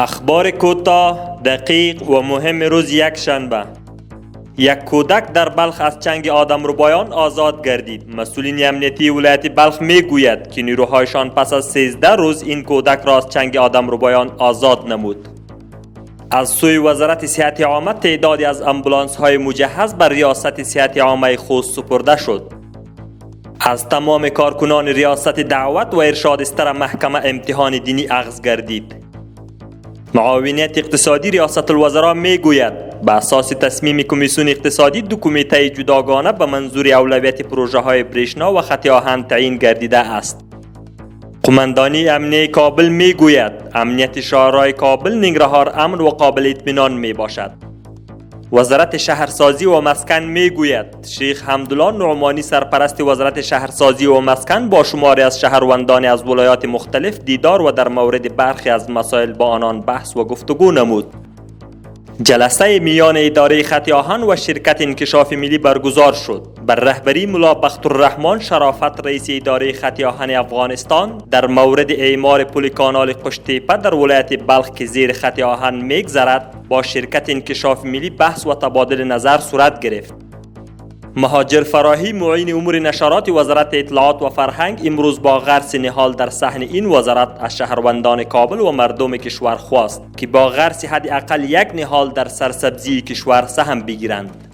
اخبار کوتاه، دقیق و مهم روز یک شنبه. یک کودک در بلخ از چنگ آدمربایان آزاد گردید. مسئولین امنیتی ولایت بلخ میگوید که نیروهایشان پس از 13 روز این کودک را از چنگ آدمربایان آزاد نمود. از سوی وزارت صحت عامه تعدادی از امبولانس های مجهز بر ریاست صحت عامه خوست سپرده شد. از تمام کارکنان ریاست دعوت و ارشاد استر محکمه امتحان دینی اخذ گردید. معاونیت اقتصادی ریاست الوزراء میگوید به اساس تصمیم کمیسیون اقتصادی دو کمیته جداگانه به منظور اولویت پروژه های برشنا و خط آهن تعیین گردیده است. قماندانی امنیه کابل میگوید امنیت شهرهای کابل ننگرهار امن و قابل اطمینان می باشد. وزارت شهرسازی و مسکن میگوید شیخ حمدالله نعمانی سرپرست وزارت شهرسازی و مسکن با شماری از شهروندان از ولایات مختلف دیدار و در مورد برخی از مسائل با آنان بحث و گفتگو نمود. جلسه میان اداره خط آهن و شرکت انکشاف ملی برگزار شد. بر رهبری ملا بختالرحمن شرافت رئیس اداره خط آهن افغانستان در مورد اعمار پل کانال قشتیپه در ولایت بلخ که زیر خط آهن میگذرد با شرکت انکشاف ملی بحث و تبادل نظر صورت گرفت. مهاجر فراهی معین امور نشرات وزارت اطلاعات و فرهنگ امروز با غرس نهال در صحن این وزارت از شهروندان کابل و مردم کشور خواست که با غرس حداقل یک نهال در سرسبزی کشور سهم بگیرند.